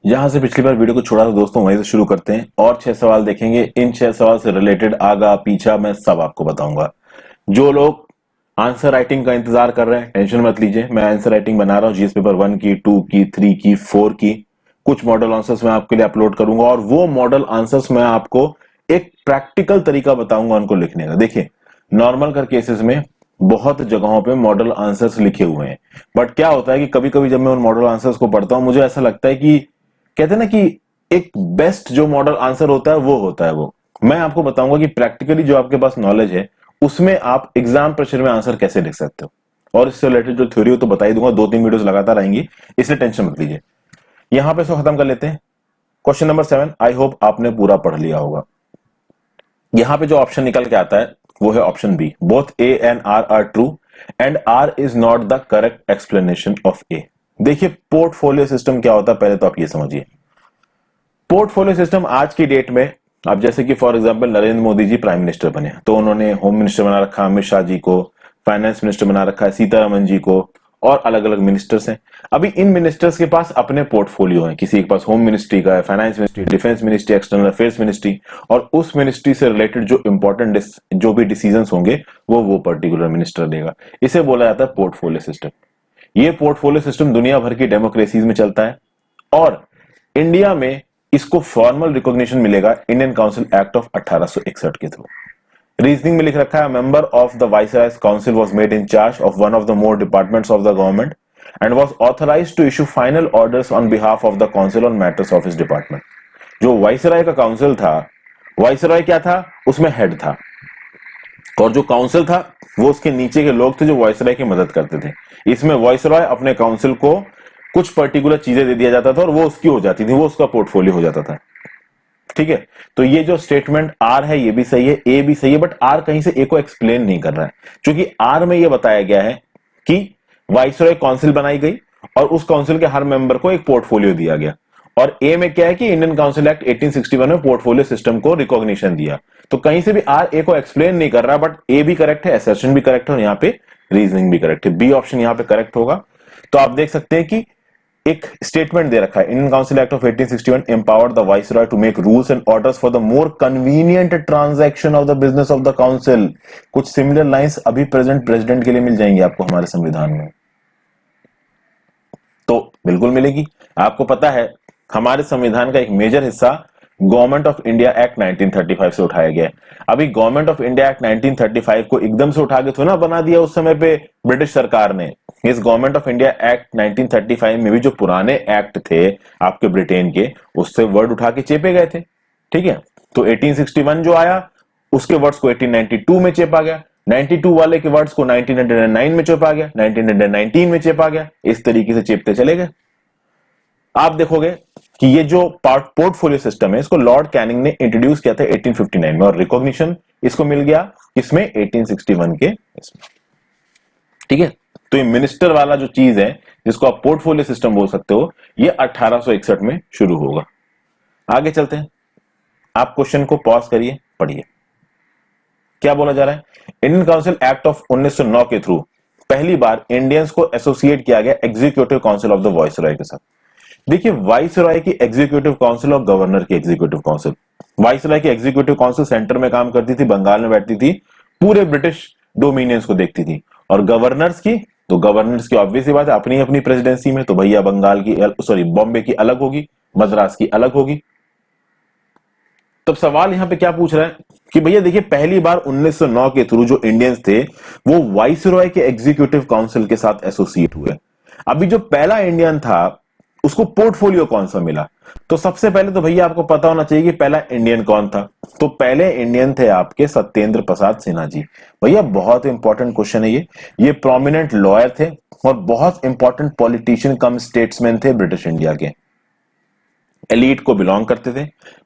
जहां से पिछली बार वीडियो को छोड़ा था दोस्तों वहीं से शुरू करते हैं और 6 सवाल देखेंगे। इन 6 सवाल से रिलेटेड आगा पीछा मैं सब आपको बताऊंगा। जो लोग आंसर राइटिंग का इंतजार कर रहे हैं टेंशन मत लीजिए, मैं आंसर राइटिंग बना रहा हूँ जीएस पेपर 1 की, 2 की, 3 की, 4 की। कुछ मॉडल आंसर्स मैं आपके लिए अपलोड करूंगा और वो मॉडल आंसर्स मैं आपको एक प्रैक्टिकल तरीका बताऊंगा उनको लिखने का। देखिए, नॉर्मल कर केसेस में बहुत जगहों पे मॉडल आंसर्स लिखे हुए हैं, बट क्या होता है कि कभी कभी जब मैं उन मॉडल आंसर्स को पढ़ता हूं मुझे ऐसा लगता है कि कहते हैं ना कि एक बेस्ट जो मॉडल आंसर होता है वो होता है वो। मैं आपको बताऊंगा कि प्रैक्टिकली जो आपके पास नॉलेज है उसमें आप एग्जाम प्रेशर में आंसर कैसे लिख सकते हो, और इससे रिलेटेड जो थ्योरी हो तो बता ही दूंगा। 2-3 वीडियोस लगातार आएंगी, इसलिए टेंशन मत लीजिए। यहां पे इसको खत्म कर लेते हैं। क्वेश्चन नंबर 7, आई होप आपने पूरा पढ़ लिया होगा। यहां पे जो ऑप्शन निकल के आता है वो है option B, both A and R R true and R is not the correct explanation of A. देखिए, पोर्टफोलियो सिस्टम क्या होता है पहले तो आप ये समझिए। पोर्टफोलियो सिस्टम आज की डेट में, अब जैसे कि for example Narendra Modi ji prime minister बने तो उन्होंने होम मिनिस्टर बना रखा अमित शाह जी को, फाइनेंस मिनिस्टर बना रखा है सीतारमन जी को, और अलग अलग मिनिस्टर्स हैं। अभी इन मिनिस्टर्स के पास अपने पोर्टफोलियो हैं, किसी के पास होम मिनिस्ट्री का है, finance ministry, defence ministry, external affairs ministry, और उस मिनिस्ट्री से रिलेटेड जो इंपॉर्टेंट जो भी डिसीजंस होंगे वो पर्टिकुलर मिनिस्टर लेगा। इसे बोला जाता है पोर्टफोलियो सिस्टम। ये पोर्टफोलियो सिस्टम दुनिया भर की डेमोक्रेसीज में चलता है और इंडिया में इसको फॉर्मल रिकॉग्निशन मिलेगा इंडियन काउंसिल एक्ट ऑफ 1861 के थ्रू। रीजनिंग में लिख रखा है, member of the viceroy's council was made in charge of one of the more departments of the government and was authorised to issue final orders on behalf of the council on matters of his department. जो viceroy का council था, viceroy क्या था, उसमें head था, और जो council था वो उसके नीचे के लोग थे जो वाइसराय की मदद करते थे। इसमें वाइसराय अपने काउंसिल को कुछ पर्टिकुलर चीजें दे दिया जाता था और वो उसकी हो जाती थी, वो उसका पोर्टफोलियो हो जाता था। ठीक है, तो ये जो स्टेटमेंट आर है ये भी सही है, ए भी सही है, बट आर कहीं से ए को एक्सप्लेन नहीं कर रहा है, क्योंकि आर में ये बताया गया है कि वाइसराय काउंसिल बनाई गई और उस काउंसिल के हर मेंबर को एक पोर्टफोलियो दिया गया। और ए में क्या है कि इंडियन काउंसिल एक्ट 1861 में पोर्टफोलियो सिस्टम को रिकॉग्निशन दिया। तो कहीं से भी आर ए को एक्सप्लेन नहीं कर रहा, बट ए भी करेक्ट है, असर्शन भी करेक्ट है और यहाँ पे रीजनिंग भी करेक्ट है। बी ऑप्शन यहाँ पे करेक्ट होगा। तो आप देख सकते हैं कि एक स्टेटमेंट दे रखा है, Indian council act of 1861 empowered the viceroy to make rules and orders for the more convenient transaction of the business of the council। कुछ सिमिलर लाइंस अभी प्रेजेंट प्रेसिडेंट के लिए मिल जाएंगी आपको हमारे संविधान में, तो बिल्कुल मिलेगी। आपको पता है हमारे संविधान का एक मेजर हिस्सा गवर्नमेंट ऑफ इंडिया एक्ट 1935 से उठाया गया है। अभी गवर्नमेंट ऑफ इंडिया एक्ट 1935 को एकदम से उठा के थोड़ा ना बना दिया उस समय पे ब्रिटिश सरकार ने। इस गवर्नमेंट ऑफ इंडिया एक्ट 1935 में भी जो पुराने एक्ट थे आपके ब्रिटेन के, उससे वर्ड उठा के चेपे गए थे। ठीक है, तो 1861 जो आया उसके वर्ड्स को 1892 में चेपा गया, 92 वाले के वर्ड्स को 1909 में चेपा गया, 1919 में चेपा गया, इस तरीके से चेपते चले गए। आप देखोगे कि ये जो पोर्टफोलियो सिस्टम है इसको लॉर्ड कैनिंग ने इंट्रोड्यूस किया था 1859 में और रिकॉग्निशन इसको मिल गया इसमें 1861 के इसमें। ठीक है, तो ये मिनिस्टर वाला जो चीज है जिसको आप पोर्टफोलियो सिस्टम बोल सकते हो, ये 1861 में शुरू होगा। आगे चलते हैं, आप क्वेश्चन को पॉज करिए, पढ़िए क्या बोला जा रहा है। इंडियन काउंसिल एक्ट ऑफ 1909 के थ्रू पहली बार इंडियंस को एसोसिएट किया गया executive council of the viceroy के साथ। देखिए, वाइसरॉय की एग्जीक्यूटिव काउंसिल और गवर्नर की एग्जीक्यूटिव काउंसिल, वाइसरॉय की एग्जीक्यूटिव काउंसिल सेंटर में काम करती थी, बंगाल में बैठती थी, पूरे ब्रिटिश डोमिनियंस को देखती थी। और गवर्नर्स की, तो गवर्नर्स की ऑब्वियस सी बात है अपनी अपनी प्रेसिडेंसी में, तो भैया बंगाल की सॉरी बॉम्बे की अलग होगी, मद्रास की अलग होगी। तब सवाल यहां पे क्या पूछ रहा है कि भैया देखिए, पहली बार 1909 के थ्रू जो इंडियंस थे वो वाइसरॉय के एग्जीक्यूटिव काउंसिल के साथ एसोसिएट हुए। अभी जो पहला इंडियन था उसको पोर्टफोलियो कौन सा मिला, तो सबसे पहले तो भैया आपको पता होना चाहिए कि पहला इंडियन कौन था। तो पहले इंडियन थे आपके सत्येंद्र प्रसाद सिन्हा जी। भैया बहुत इंपॉर्टेंट क्वेश्चन है ये प्रोमिनेंट लॉयर थे और बहुत इंपॉर्टेंट पॉलिटिशियन कम स्टेट्समैन थे ब्रिटिश इंडिया के, एलीट को बिलोंग करते थे।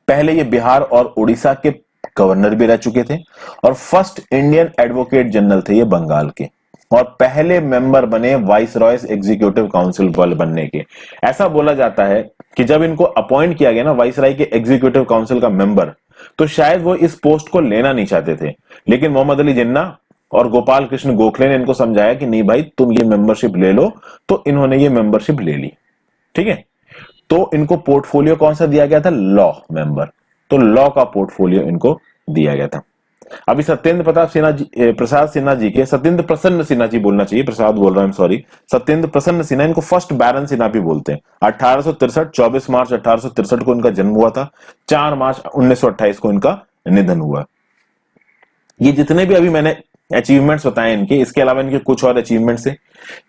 पहले ये बिहार और उड़ीसा के गवर्नर भी रह चुके थे और फर्स्ट इंडियन एडवोकेट जनरल थे ये बंगाल के, और पहले मेंबर बने वाइसरॉयज एग्जीक्यूटिव काउंसिल बनने के। ऐसा बोला जाता है कि जब इनको अपॉइंट किया गया ना वाइसरॉय के एग्जीक्यूटिव काउंसिल का मेंबर, तो शायद वो इस पोस्ट को लेना नहीं चाहते थे, लेकिन मोहम्मद अली जिन्ना और गोपाल कृष्ण गोखले ने इनको समझाया कि नहीं भाई तुम ये मेंबरशिप ले लो, तो इन्होंने ये मेंबरशिप ले ली। ठीक है, तो इनको पोर्टफोलियो कौन सा दिया गया था? Law member. तो लॉ का पोर्टफोलियो इनको दिया गया था। अभी सत्येंद्र प्रताप सिन्हा जी, प्रसाद सिन्हा जी के, सत्येंद्र प्रसन्न सिन्हा जी बोलना चाहिए, प्रसाद बोल रहा हूं, सॉरी, सत्येंद्र प्रसन्न सिन्हा, इनको फर्स्ट बैरन सिन्हा भी बोलते हैं। 1863, 24 मार्च 1863 को इनका जन्म हुआ था, 4 मार्च 1928 को इनका निधन हुआ। ये जितने भी अभी मैंने अचीवमेंट्स बताए इनके, इसके अलावा इनके कुछ और अचीवमेंट्स है,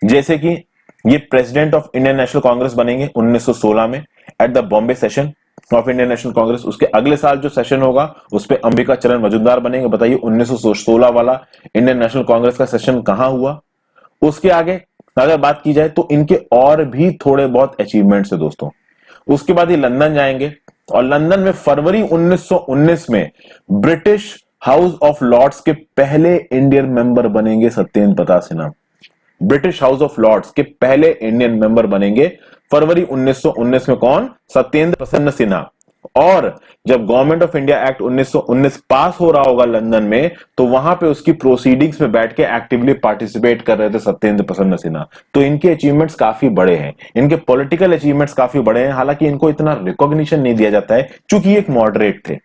जैसे कि ये president of Indian national Congress बनेंगे 1916 में at the Bombay session of Indian national Congress. उसके अगले साल जो सेशन होगा उस पे अंबिका चरण मजूमदार बनेंगे। बताइए 1916 वाला इंडियन नेशनल कांग्रेस का सेशन कहां हुआ? उसके आगे अगर बात की जाए तो इनके और भी थोड़े बहुत अचीवमेंट्स है दोस्तों। उसके बाद ये लंदन जाएंगे और लंदन में फरवरी 1919 में ब्रिटिश हाउस ऑफ लॉर्ड्स के पहले इंडियन मेंबर बनेंगे Satyendra Pratap Sinha. British House of Lords के पहले इंडियन मेंबर बनेंगे फरवरी 1919 में। कौन? सत्येंद्र प्रसन्न सिन्हा। और जब गवर्नमेंट ऑफ इंडिया एक्ट 1919 पास हो रहा होगा लंदन में, तो वहां पे उसकी प्रोसीडिंग्स में बैठ के एक्टिवली पार्टिसिपेट कर रहे थे सत्येंद्र प्रसन्न सिन्हा। तो इनके अचीवमेंट्स काफी बड़े हैं, इनके पॉलिटिकल अचीवमेंट्स काफी बड़े हैं। हालांकि इनको इतना रिकॉग्निशन नहीं दिया जाता है क्योंकि एक मॉडरेट थे।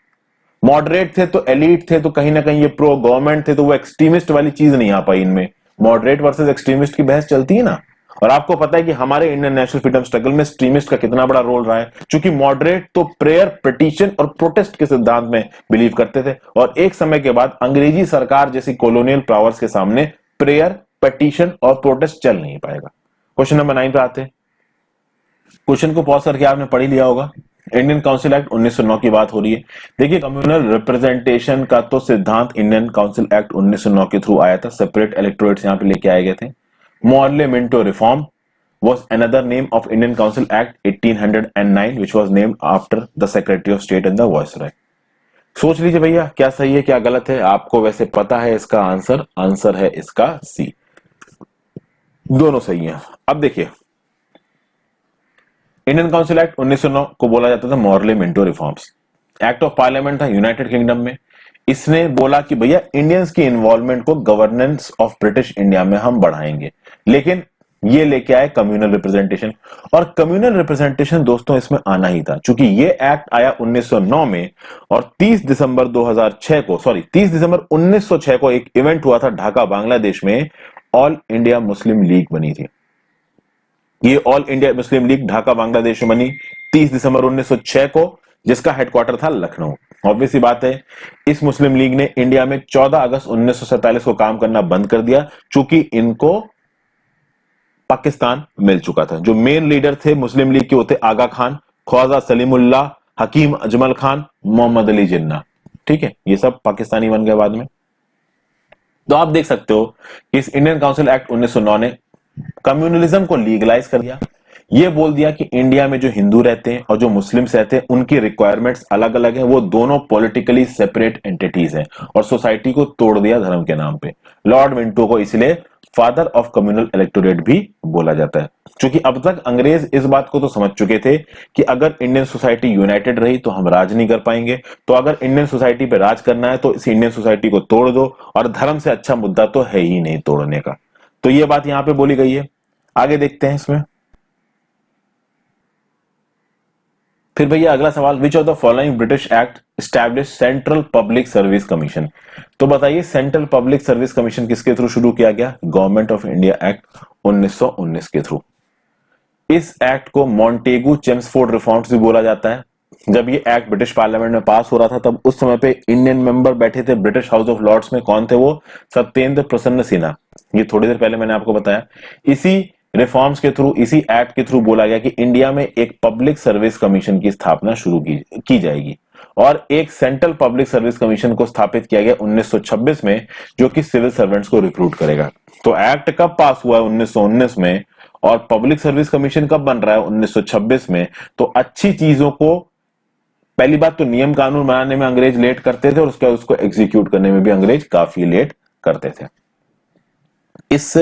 मॉडरेट थे तो एलिट थे, तो कहीं ना कहीं ये प्रो गवर्नमेंट थे, तो वो एक्सट्रीमिस्ट वाली चीज नहीं आ पाई इनमें। मॉडरेट वर्सेस एक्सट्रीमिस्ट की बहस चलती है ना। और आपको पता है कि हमारे इंडियन नेशनल फ्रीडम स्ट्रगल में एक्सट्रीमिस्ट का कितना बड़ा रोल रहा है, क्योंकि मॉडरेट तो प्रेयर, पिटीशन और प्रोटेस्ट के सिद्धांत में बिलीव करते थे, और एक समय के बाद अंग्रेजी सरकार जैसी कॉलोनियल पावर्स के सामने प्रेयर, पिटीशन और प्रोटेस्ट चल नहीं पाएगा। क्वेश्चन नंबर 9 पे आते हैं। क्वेश्चन को पॉज करके आपने पढ़ ही लिया होगा। इंडियन काउंसिल एक्ट 1909 की बात हो रही है। देखिए, कम्युनल रिप्रेजेंटेशन का तो सिद्धांत इंडियन काउंसिल एक्ट 1909 के थ्रू आया था। सेपरेट इलेक्टोरेट्स यहां पे लेके आए गए थे। Morley Minto reform was another name of Indian Council Act 1809 which was named after the Secretary of State and the Viceroy। सोच लीजिए भैया, क्या सही है क्या गलत है। आपको वैसे पता है इसका आंसर, आंसर है इसका सी, दोनों सही है। अब देखिए, इंडियन काउंसिल एक्ट 1909 को बोला जाता था Morley Minto reforms. Act of parliament था यूनाइटेड किंगडम में। इसने बोला कि भैया इंडियंस की इन्वॉल्वमेंट को गवर्नेंस ऑफ ब्रिटिश इंडिया में हम बढ़ाएंगे, लेकिन ये लेके आए कम्युनल रिप्रेजेंटेशन। और कम्युनल रिप्रेजेंटेशन दोस्तों इसमें आना ही था, क्योंकि ये एक्ट आया 1909 में, और 30 दिसंबर 1906 को एक इवेंट हुआ था ढाका बांग्लादेश में। ऑल इंडिया मुस्लिम लीग बनी थी। ये all India Muslim league Dhaka Bangladesh में बनी 30 दिसंबर 1906 को, जिसका हेडक्वार्टर था लखनऊ। ऑब्वियस सी बात है, इस मुस्लिम लीग ने इंडिया में 14 अगस्त 1947 को काम करना बंद कर दिया, चूंकि इनको पाकिस्तान मिल चुका था। जो मेन लीडर थे मुस्लिम लीग के होते आगा खान, ख्वाजा सलीमुल्लाह, हकीम अजमल खान, मोहम्मद अली जिन्ना। ठीक है, ये सब पाकिस्तानी बन गए बाद में। तो आप देख सकते हो कि इस इंडियन काउंसिल एक्ट 1909 ने कम्युनलिज्म को लीगलाइज कर दिया। ये बोल दिया कि इंडिया में जो हिंदू रहते हैं और जो मुस्लिम्स रहते हैं उनकी रिक्वायरमेंट्स अलग अलग है, वो दोनों पॉलिटिकली सेपरेट एंटिटीज हैं, और सोसाइटी को तोड़ दिया धर्म के नाम पे। लॉर्ड मिंटो को इसलिए फादर ऑफ कम्युनल इलेक्टोरेट भी बोला जाता है, क्योंकि अब तक अंग्रेज इस बात को तो समझ चुके थे कि अगर इंडियन सोसाइटी यूनाइटेड रही तो हम राज नहीं कर पाएंगे। तो अगर इंडियन सोसाइटी पे राज करना है तो इस इंडियन सोसाइटी को तोड़ दो, और धर्म से अच्छा मुद्दा तो है ही नहीं तोड़ने का। तो ये बात यहां पे बोली गई है। आगे देखते हैं इसमें। फिर भैया अगला सवाल, which of the following British act establish central public service commission. तो बताइए सेंट्रल पब्लिक सर्विस कमीशन किसके थ्रू शुरू किया गया? गवर्नमेंट ऑफ इंडिया एक्ट 1919 के थ्रू। इस एक्ट को मॉन्टेगू चेम्सफोर्ड रिफॉर्म्स भी बोला जाता है। जब ये एक्ट ब्रिटिश पार्लियामेंट में पास हो रहा था, तब उस समय पे इंडियन मेंबर बैठे थे ब्रिटिश हाउस ऑफ लॉर्ड्स में। कौन थे वो? सत्येंद्र प्रसन्न सिन्हा। ये थोड़ी देर पहले मैंने आपको बताया। इसी रिफॉर्म्स के थ्रू, इसी एक्ट के थ्रू बोला गया कि इंडिया में एक पब्लिक सर्विस कमीशन की स्थापना शुरू की जाएगी, और एक सेंट्रल पब्लिक सर्विस कमीशन को स्थापित किया गया 1926 में, जो कि सिविल सर्वेंट्स को रिक्रूट करेगा। तो एक्ट कब पास हुआ है? 1919 में। और पब्लिक सर्विस कमीशन कब बन रहा है? 1926 में। तो अच्छी चीजों को, पहली बात तो नियम कानून बनाने में अंग्रेज लेट करते थे, और उसके बाद उसको एग्जीक्यूट करने में भी अंग्रेज काफी लेट करते थे। इस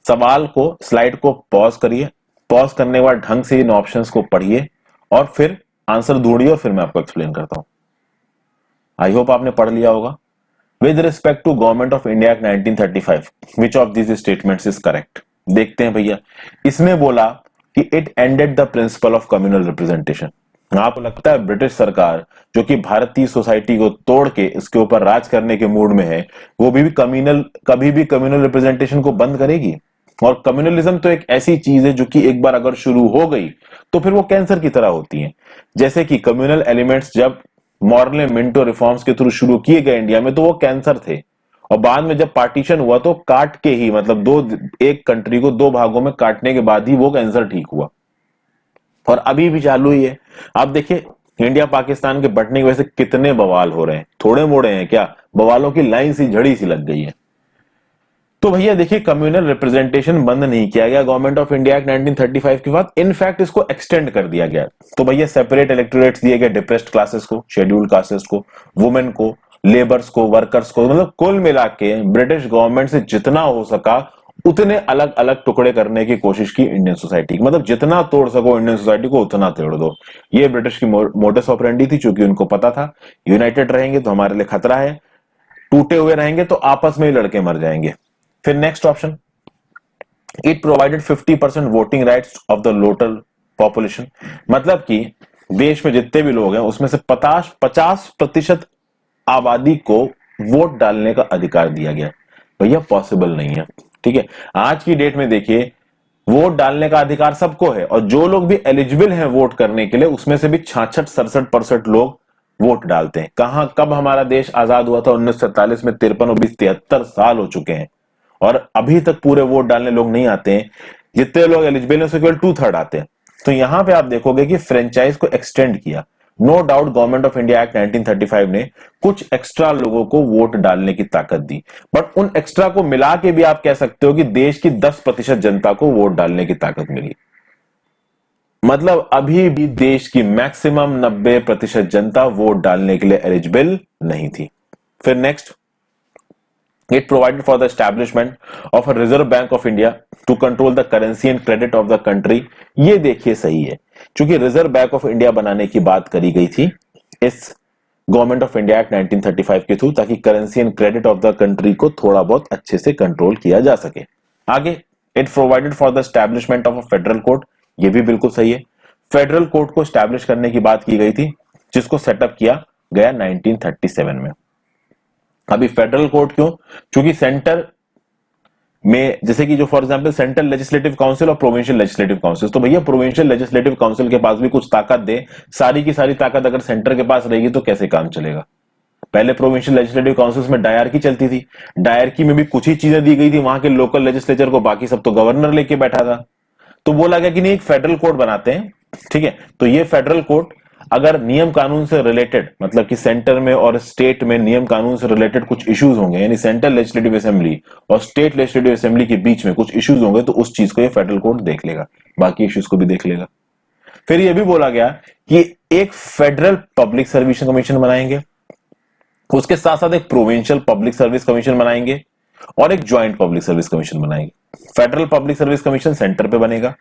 सवाल को, स्लाइड को पॉज करिए। पॉज करने के बाद ढंग से इन ऑप्शंस को पढ़िए और फिर आंसर ढूंढिए, और फिर मैं आपको एक्सप्लेन करता हूं। आई होप आपने पढ़ लिया होगा। With respect to Government of India Act 1935, which of this statements is correct? देखते हैं भैया। इसने बोला कि it ended the principle of communal representation. आपको लगता है ब्रिटिश सरकार जो कि भारतीय सोसाइटी को तोड़ के इसके ऊपर राज करने के मूड में है, वो भी कभी भी कम्युनल रिप्रेजेंटेशन को बंद करेगी? और कम्युनलिज्म तो एक ऐसी चीज है जो कि एक बार अगर शुरू हो गई तो फिर वो कैंसर की तरह होती है। जैसे कि कम्युनल एलिमेंट्स जब मॉरले मिंटो रिफॉर्म्स के थ्रू शुरू किए गए इंडिया में तो वो कैंसर थे, और बाद में जब पार्टीशन हुआ तो काट के ही, मतलब एक कंट्री को दो भागों में काटने के बाद ही वो कैंसर ठीक हुआ, और अभी भी चालू ही है। आप देखिए इंडिया पाकिस्तान के बंटने की वजह से कितने बवाल हो रहे हैं, थोड़े मोड़े हैं क्या, बवालों की लाइन सी झड़ी सी लग गई है। तो भैया देखिए कम्युनल रिप्रेजेंटेशन बंद नहीं किया गया गवर्नमेंट ऑफ इंडिया एक्ट 1935 के बाद, इनफैक्ट इसको एक्सटेंड कर दिया गया। तो भैया सेपरेट इलेक्टोरेट्स दिए गए डिप्रेस्ड क्लासेस को, शेड्यूल्ड कास्टेस को, वुमेन को, लेबर्स को, वर्कर्स को, मतलब कुल मिला के ब्रिटिश गवर्नमेंट से जितना हो सका उतने अलग अलग टुकड़े करने की कोशिश की इंडियन सोसाइटी की, मतलब जितना तोड़ सको इंडियन सोसाइटी को उतना तोड़ दो। ये ब्रिटिश की मोडस ऑपरेंडी थी, चूंकि उनको पता था यूनाइटेड रहेंगे तो हमारे लिए खतरा है, टूटे हुए रहेंगे तो आपस में ही लड़के मर जाएंगे। फिर next option, it provided 50% voting rights of the local population, मतलब कि देश में जितने भी लोग हैं उसमें से 50% आबादी को वोट डालने का अधिकार दिया गया। भैया पॉसिबल नहीं है, ठीक है। आज की डेट में देखिए वोट डालने का अधिकार सबको है, और जो लोग भी एलिजिबल हैं वोट करने के लिए उसमें से भी 66-67% लोग वोट डालते हैं। कहां कब हमारा देश आजाद हुआ था? 1947 में 53 और 20 73 साल हो चुके हैं, और अभी तक पूरे वोट डालने लोग नहीं आते हैं। जितने लोग एलिजिबल हैं उसके केवल 2/3 आते हैं। तो यहां पे आप देखोगे कि फ्रेंचाइज को एक्सटेंड किया। No doubt Government of India Act 1935 ने कुछ एक्स्ट्रा लोगों को वोट डालने की ताकत दी, बट उन एक्स्ट्रा को मिला के भी आप कह सकते हो कि देश की 10% जनता को वोट डालने की ताकत मिली। मतलब अभी भी देश की मैक्सिमम 90% जनता वोट डालने के लिए एलिजिबल नहीं थी। फिर next, it provided for the establishment of a reserve bank of India to control the currency and credit of the country। ये देखिए सही है, क्योंकि रिजर्व बैंक ऑफ इंडिया बनाने की बात करी गई थी इस गवर्नमेंट ऑफ इंडिया एक्ट 1935 के थ्रू, ताकि currency and credit of the country को थोड़ा बहुत अच्छे से कंट्रोल किया जा सके। आगे, it provided for the establishment of a federal court, ये भी बिल्कुल सही है। फेडरल कोर्ट को स्टैब्लिश करने की बात की गई थी, जिसको सेटअप किया गया 1937 में। अभी फेडरल कोर्ट क्यों? क्योंकि सेंटर में जैसे कि जो for example central legislative council और प्रोविंशियल लेजिस्लेटिव काउंसिल, तो भैया प्रोविंशियल लेजिस्लेटिव काउंसिल के पास भी कुछ ताकत दे, सारी की सारी ताकत अगर सेंटर के पास रहेगी तो कैसे काम चलेगा? पहले प्रोविंशियल लेजिस्लेटिव काउंसिल्स में डायरकी चलती थी, डायरकी में भी कुछ ही चीजें दी गई थी वहां के लोकल लेजिस्लेचर को, बाकी सब तो गवर्नर लेके बैठा था। तो बोला गया कि नहीं एक फेडरल कोर्ट बनाते हैं, ठीक है। तो ये फेडरल कोर्ट अगर नियम कानून से रिलेटेड, मतलब कि सेंटर में और स्टेट में नियम कानून से रिलेटेड कुछ इश्यूज होंगे, यानी सेंट्रल लेजिस्लेटिव असेंबली और स्टेट लेजिस्लेटिव असेंबली के बीच में कुछ इश्यूज होंगे, तो उस चीज को ये फेडरल कोर्ट देख लेगा, बाकी इश्यूज को भी देख लेगा। फिर ये भी बोला गया कि एक फेडरल पब्लिक सर्विस कमीशन बनाएंगे, उसके साथ साथ एक प्रोविंशियल पब्लिक सर्विस कमीशन बनाएंगे और एक ज्वाइंट पब्लिक सर्विस कमीशन बनाएंगे। Federal public service commission centre पे बनेगा,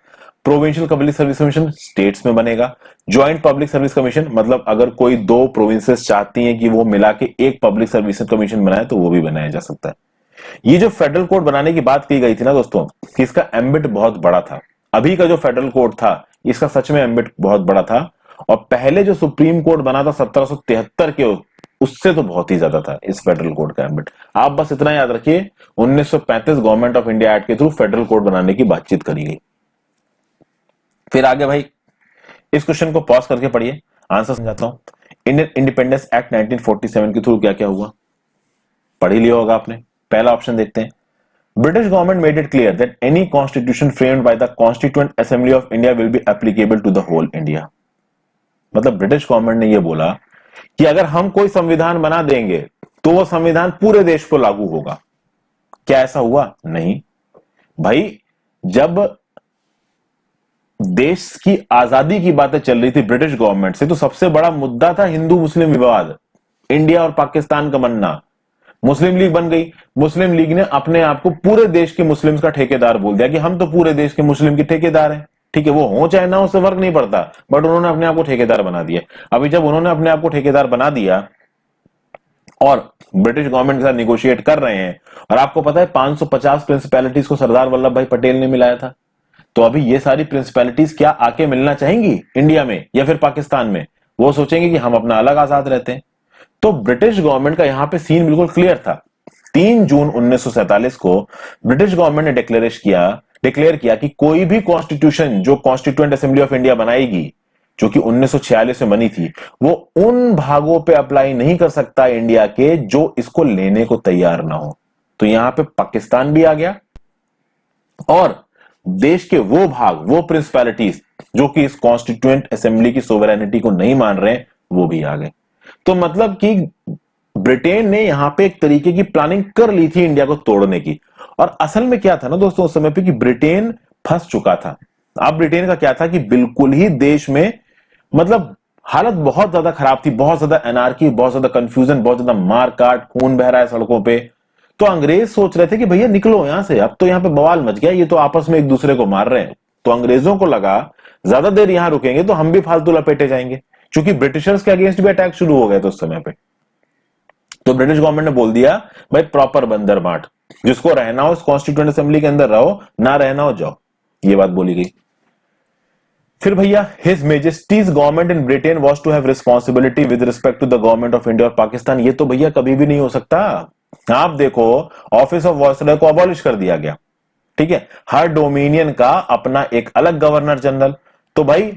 provincial public service commission states में बनेगा, ज्वाइंट पब्लिक सर्विस कमीशन मतलब अगर कोई दो प्रोविंसेस चाहती हैं कि वो मिला के एक पब्लिक सर्विस कमीशन बनाए तो वो भी बनाया जा सकता है। ये जो फेडरल कोर्ट बनाने की बात की गई थी ना दोस्तों, कि इसका एम्बिट बहुत बड़ा था। अभी का जो फेडरल कोर्ट था इसका सच में एम्बिट बहुत बड़ा था, और पहले जो सुप्रीम कोर्ट बना था 1773 के, उससे तो बहुत ही ज्यादा था इस फेडरल कोर्ट का एम्बिट। आप बस इतना याद रखिए 1935 गवर्नमेंट ऑफ इंडिया एक्ट के थ्रू फेडरल कोर्ट बनाने की बातचीत करी गई। फिर आगे भाई इस क्वेश्चन को पॉज करके पढ़िए, आंसर समझाता हूं। इंडियन इंडिपेंडेंस एक्ट 1947 के थ्रू क्या क्या हुआ, पढ़ ही लिया होगा आपने। पहला ऑप्शन देखते हैं, British government made it clear that any constitution framed by the constituent assembly of India will be applicable to the whole India. मतलब ब्रिटिश गवर्नमेंट ने यह बोला कि अगर हम कोई संविधान बना देंगे तो वो संविधान पूरे देश पर लागू होगा। क्या ऐसा हुआ? नहीं भाई, जब देश की आजादी की बातें चल रही थी ब्रिटिश गवर्नमेंट से, तो सबसे बड़ा मुद्दा था हिंदू मुस्लिम विवाद, इंडिया और पाकिस्तान का बनना। मुस्लिम लीग बन गई, मुस्लिम लीग ने अपने आप को पूरे देश के मुस्लिम्स का ठेकेदार बोल दिया कि हम तो पूरे देश के मुस्लिम के ठेकेदार हैं, ठीक है, वो हो चाहे ना, उससे फर्क नहीं पड़ता, बट उन्होंने अपने आप को ठेकेदार बना दिया। अभी जब उन्होंने अपने आप को ठेकेदार बना दिया और ब्रिटिश गवर्नमेंट के साथ निगोशिएट कर रहे हैं, और आपको पता है 550 प्रिंसिपैलिटीज को सरदार वल्लभ भाई पटेल ने मिलाया था, तो अभी ये सारी प्रिंसिपैलिटीज क्या आके मिलना चाहेंगी इंडिया में या फिर पाकिस्तान में? वो सोचेंगे कि हम अपना अलग आजाद रहते हैं। तो ब्रिटिश गवर्नमेंट का यहां पे सीन बिल्कुल क्लियर था। 3 जून 1947 को ब्रिटिश गवर्नमेंट ने डिक्लेयर किया कि कोई भी कॉन्स्टिट्यूशन जो कॉन्स्टिट्यूएंट असेंबली ऑफ इंडिया बनाएगी, जो कि 1946 में बनी थी, वो उन भागों पे अप्लाई नहीं कर सकता इंडिया के जो इसको लेने को तैयार ना हो। तो यहां पे पाकिस्तान भी आ गया और देश के वो भाग, वो प्रिंसिपैलिटीज जो कि इस कॉन्स्टिट्यूएंट असेंबली की सोवरेनिटी को नहीं मान रहे हैं, वो भी आ गए। तो मतलब कि ब्रिटेन ने यहां पे एक तरीके की प्लानिंग कर ली थी इंडिया को तोड़ने की। और असल में क्या था ना दोस्तों, उस समय पे कि ब्रिटेन फंस चुका था। अब ब्रिटेन का क्या था कि बिल्कुल ही देश में मतलब हालत बहुत ज्यादा खराब थी, बहुत ज्यादा एनार्की, बहुत ज्यादा कंफ्यूजन, बहुत ज्यादा मार काट, खून बह रहा है सड़कों पे। तो अंग्रेज सोच रहे थे कि भैया निकलो यहां से, अब तो यहां पे बवाल मच गया, ये तो आपस में एक दूसरे को मार रहे हैं। तो अंग्रेजों को लगा ज्यादा देर यहां रुकेंगे तो हम भी फालतू लपेटे जाएंगे, क्योंकि ब्रिटिशर्स के अगेंस्ट भी अटैक शुरू हो गए थे उस समय पे। तो ब्रिटिश गवर्नमेंट ने बोल दिया भाई प्रॉपर बंदर बांट, जिसको रहना हो इस कॉन्स्टिट्यूएंट असेंबली के अंदर रहो, ना रहना हो जाओ, ये बात बोली गई। फिर भैया his majesty's government in Britain was to have responsibility with respect to the government of India और पाकिस्तान। ये तो भैया कभी भी नहीं हो सकता। आप देखो, ऑफिस ऑफ वायसरॉय को अबॉलिश कर दिया गया, ठीक है, हर डोमिनियन का अपना एक अलग गवर्नर जनरल। तो भाई,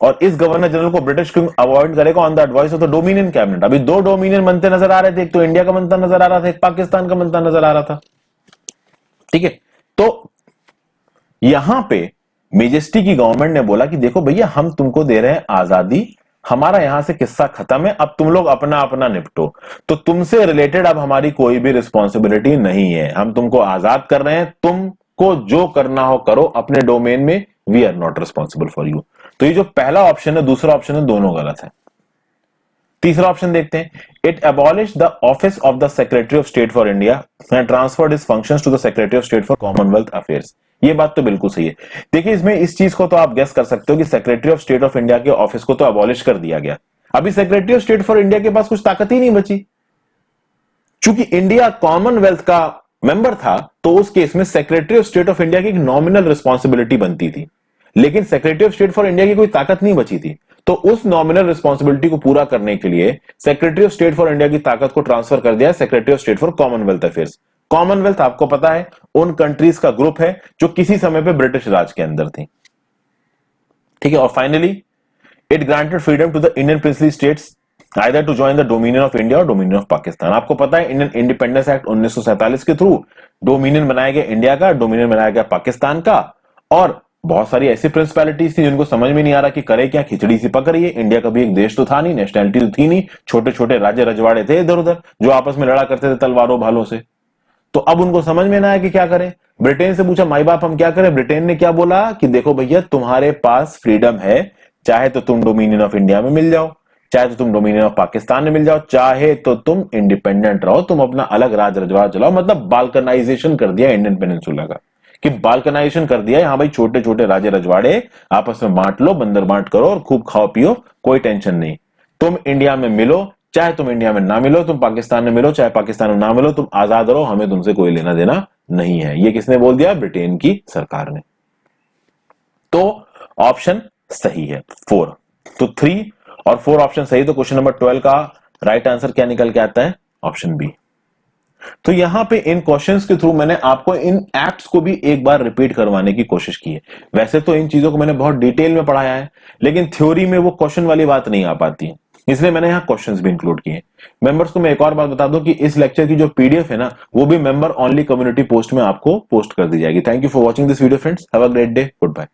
और इस गवर्नर जनरल को ब्रिटिश किंग अवॉइड करेगा on the advice of the dominion cabinet. अभी 2 डोमिनियन बनते नजर आ रहे थे, एक तो इंडिया का बनता नजर आ रहा था, एक पाकिस्तान का बनता नजर आ रहा था, ठीक है। तो यहां पे मेजेस्टी की गवर्नमेंट ने बोला कि देखो भैया, हम तुमको दे रहे हैं आजादी, हमारा यहां से किस्सा खत्म है, अब तुम लोग अपना अपना निपटो। तो तुमसे रिलेटेड अब हमारी कोई भी रिस्पॉन्सिबिलिटी नहीं है, हम तुमको आजाद कर रहे हैं, तुमको जो करना हो करो अपने डोमेन में, we are not responsible for you. तो ये जो पहला ऑप्शन है, दूसरा ऑप्शन है, दोनों गलत है। तीसरा ऑप्शन देखते हैं, it abolish the office of the secretary of state for India and transferred his functions to the secretary of state for commonwealth affairs. ये बात तो बिल्कुल सही है। देखिए, इसमें इस चीज को तो आप गेस कर सकते हो कि secretary of state of India के ऑफिस को तो अबॉलिश कर दिया गया। अभी secretary of state for India के पास कुछ ताकत ही नहीं बची। चूंकि इंडिया कॉमनवेल्थ का मेंबर था, तो उस केस में secretary of state of India की एक नॉमिनल रिस्पॉन्सिबिलिटी बनती थी, लेकिन secretary of state for India की कोई ताकत नहीं बची थी। तो उस नॉमिनल रिस्पॉन्सिबिलिटी को पूरा करने के लिए secretary of state for India की ताकत को ट्रांसफर कर दिया secretary of state for commonwealth affairs. Commonwealth आपको पता है उन कंट्रीज का ग्रुप है जो किसी समय पे ब्रिटिश राज के अंदर थी, ठीक है। और finally it granted freedom to the Indian princely states either to join the dominion of India और डोमिनियन ऑफ पाकिस्तान। आपको पता है इंडियन इंडिपेंडेंस एक्ट 1947 के थ्रू डोमिनियन बनाया गया इंडिया का, डोमिनियन बनाया गया पाकिस्तान का। और बहुत सारी ऐसी प्रिंसिपैलिटीज थी जिनको समझ में नहीं आ रहा कि करे क्या, खिचड़ी सी पक रही है। इंडिया का भी एक देश तो था नहीं, नेशनैलिटी तो थी नहीं, छोटे छोटे राज्य रजवाड़े थे इधर उधर जो आपस में लड़ा करते थे तलवारों भालों से। तो अब उनको समझ में ना आया कि क्या करें। ब्रिटेन से पूछा माई बाप हम क्या करें। ब्रिटेन ने क्या बोला कि देखो भैया, तुम्हारे पास फ्रीडम है, चाहे तो तुम डोमिनियन ऑफ इंडिया में मिल जाओ, चाहे तो तुम डोमिनियन ऑफ पाकिस्तान में मिल जाओ, चाहे तो तुम इंडिपेंडेंट रहो, तुम अपना अलग राज रजवाड़ा चलाओ। मतलब बाल्कनाइजेशन कर दिया इंडियन पेनिनसुला का, कि बाल्कनाइजेशन कर दिया। यहां भाई छोटे छोटे राज्य रजवाड़े आपस में बांट लो, बंदर बांट करो और खूब खाओ पियो, कोई टेंशन नहीं। तुम इंडिया में मिलो, चाहे तुम इंडिया में ना मिलो, तुम पाकिस्तान में मिलो, चाहे पाकिस्तान में ना मिलो, तुम आजाद रहो, हमें तुमसे कोई लेना देना नहीं है। ये किसने बोल दिया? ब्रिटेन की सरकार ने। तो ऑप्शन सही है 4। तो 3 और 4 ऑप्शन सही। तो क्वेश्चन नंबर 12 का राइट आंसर क्या निकल के आता है? Option B. तो यहां पे इन क्वेश्चंस के थ्रू मैंने आपको इन एक्ट्स को भी एक बार रिपीट करवाने की कोशिश की है। वैसे तो इन चीजों को मैंने बहुत डिटेल में पढ़ाया है, लेकिन थ्योरी में वो क्वेश्चन वाली बात नहीं आ पाती है, इसलिए मैंने यहां क्वेश्चंस भी इंक्लूड किए। मेंबर्स को मैं एक और बात बता दूं कि इस लेक्चर की जो पीडीएफ है ना, वो भी मेंबर ओनली कम्युनिटी पोस्ट में आपको पोस्ट कर दी जाएगी। Thank you for watching this video friends, have a great day, good bye.